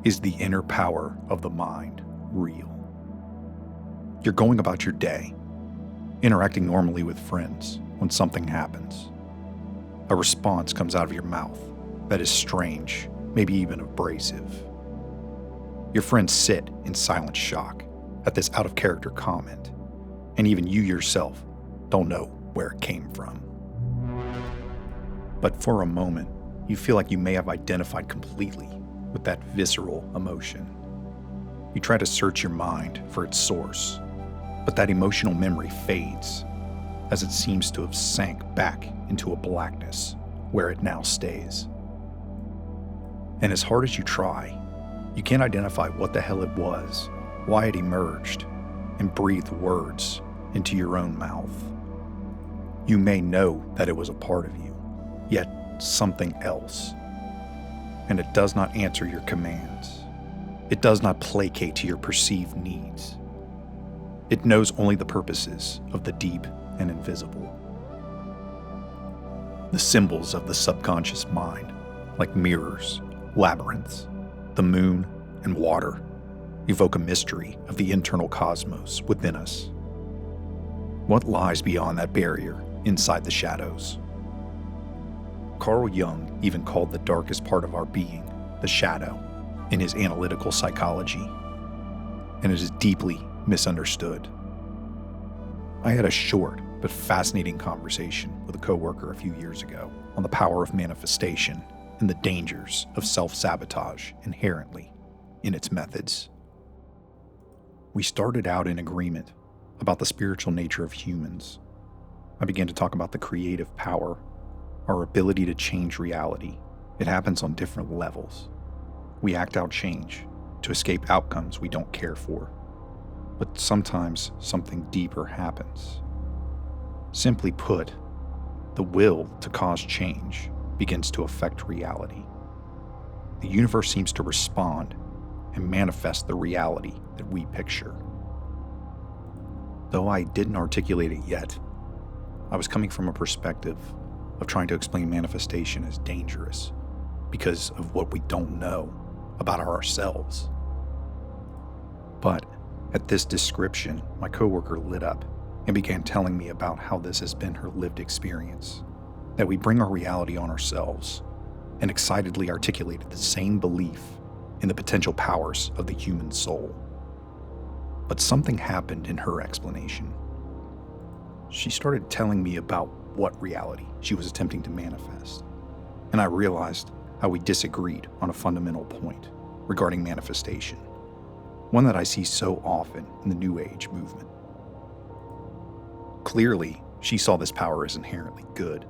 Is the inner power of the mind real? You're going about your day, interacting normally with friends when something happens. A response comes out of your mouth that is strange, maybe even abrasive. Your friends sit in silent shock at this out-of-character comment, and even you yourself don't know where it came from. But for a moment, you feel like you may have identified completely with that visceral emotion. You try to search your mind for its source, but that emotional memory fades as it seems to have sank back into a blackness where it now stays. And as hard as you try, you can't identify what the hell it was, why it emerged, and breathe words into your own mouth. You may know that it was a part of you, yet something else. And it does not answer your commands. It does not placate to your perceived needs. It knows only the purposes of the deep and invisible. The symbols of the subconscious mind, like mirrors, labyrinths, the moon, and water, evoke a mystery of the internal cosmos within us. What lies beyond that barrier inside the shadows? Carl Jung even called the darkest part of our being the shadow in his analytical psychology, and it is deeply misunderstood. I had a short but fascinating conversation with a coworker a few years ago on the power of manifestation and the dangers of self-sabotage inherently in its methods. We started out in agreement about the spiritual nature of humans. I began to talk about the creative power, our ability to change reality. It happens on different levels. We act out change to escape outcomes we don't care for. But sometimes something deeper happens. Simply put, the will to cause change begins to affect reality. The universe seems to respond and manifest the reality that we picture. Though I didn't articulate it yet, I was coming from a perspective of trying to explain manifestation as dangerous because of what we don't know about ourselves. But at this description, my coworker lit up and began telling me about how this has been her lived experience, that we bring our reality on ourselves, and excitedly articulated the same belief in the potential powers of the human soul. But something happened in her explanation. She started telling me about what reality she was attempting to manifest, and I realized how we disagreed on a fundamental point regarding manifestation, one that I see so often in the New Age movement. Clearly, she saw this power as inherently good,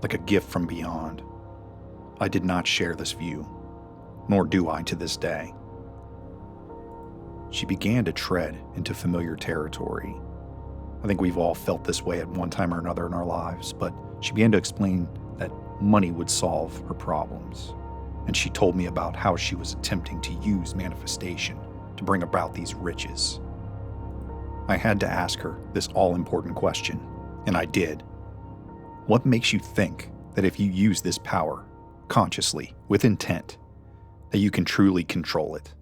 like a gift from beyond. I did not share this view, nor do I to this day. She began to tread into familiar territory. I think we've all felt this way at one time or another in our lives, but she began to explain that money would solve her problems. And she told me about how she was attempting to use manifestation to bring about these riches. I had to ask her this all-important question, and I did. What makes you think that if you use this power, consciously, with intent, that you can truly control it?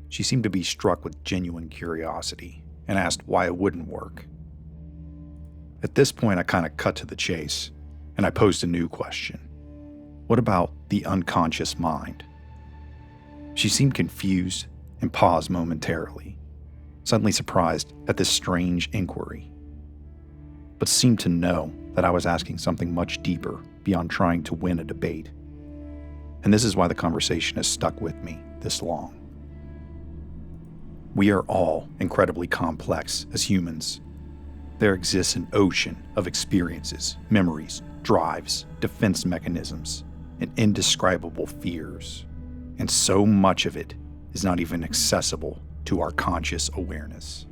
She seemed to be struck with genuine curiosity and asked why it wouldn't work. At this point, I kind of cut to the chase, and I posed a new question. What about the unconscious mind? She seemed confused and paused momentarily, suddenly surprised at this strange inquiry, but seemed to know that I was asking something much deeper beyond trying to win a debate. And this is why the conversation has stuck with me this long. We are all incredibly complex as humans. There exists an ocean of experiences, memories, drives, defense mechanisms, and indescribable fears. And so much of it is not even accessible to our conscious awareness.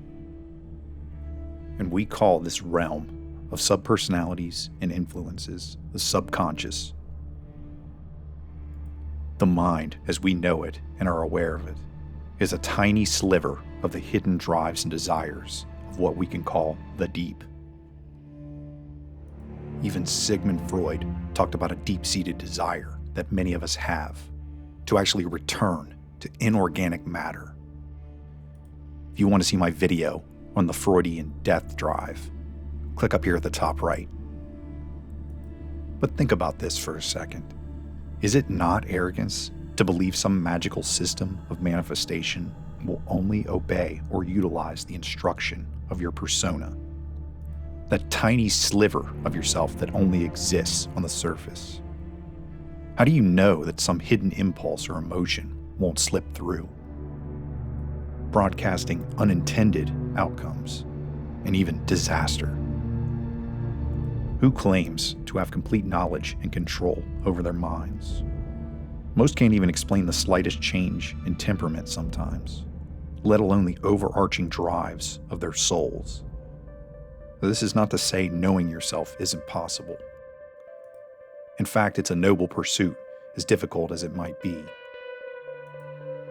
And we call this realm of subpersonalities and influences the subconscious. The mind, as we know it and are aware of it, is a tiny sliver of the hidden drives and desires of what we can call the deep. Even Sigmund Freud talked about a deep-seated desire that many of us have to actually return to inorganic matter. If you want to see my video on the Freudian death drive, click up here at the top right. But think about this for a second. Is it not arrogance to believe some magical system of manifestation will only obey or utilize the instruction of your persona? That tiny sliver of yourself that only exists on the surface. How do you know that some hidden impulse or emotion won't slip through? Broadcasting unintended outcomes and even disaster. Who claims to have complete knowledge and control over their minds? Most can't even explain the slightest change in temperament sometimes, let alone the overarching drives of their souls. This is not to say knowing yourself isn't possible. In fact, it's a noble pursuit, as difficult as it might be.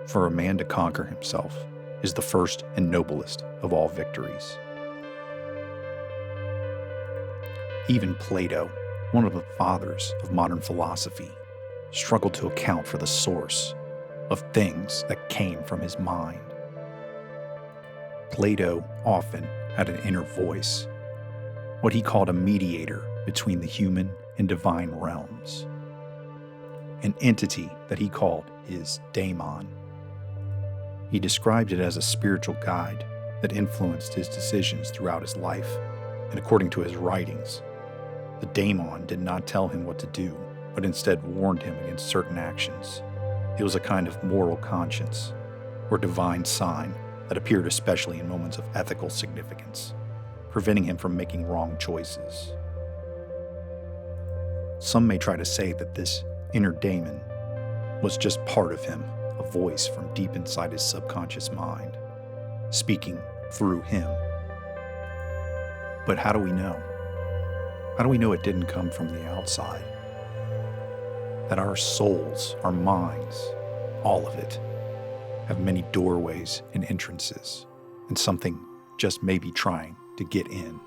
For a man to conquer himself is the first and noblest of all victories. Even Plato, one of the fathers of modern philosophy, struggled to account for the source of things that came from his mind. Plato often had an inner voice, what he called a mediator between the human and divine realms, an entity that he called his daemon. He described it as a spiritual guide that influenced his decisions throughout his life, and according to his writings, the daemon did not tell him what to do, but instead warned him against certain actions. It was a kind of moral conscience, or divine sign that appeared especially in moments of ethical significance, preventing him from making wrong choices. Some may try to say that this inner daemon was just part of him, a voice from deep inside his subconscious mind, speaking through him. But how do we know? How do we know it didn't come from the outside? That our souls, our minds, all of it, have many doorways and entrances, and something just may be trying to get in.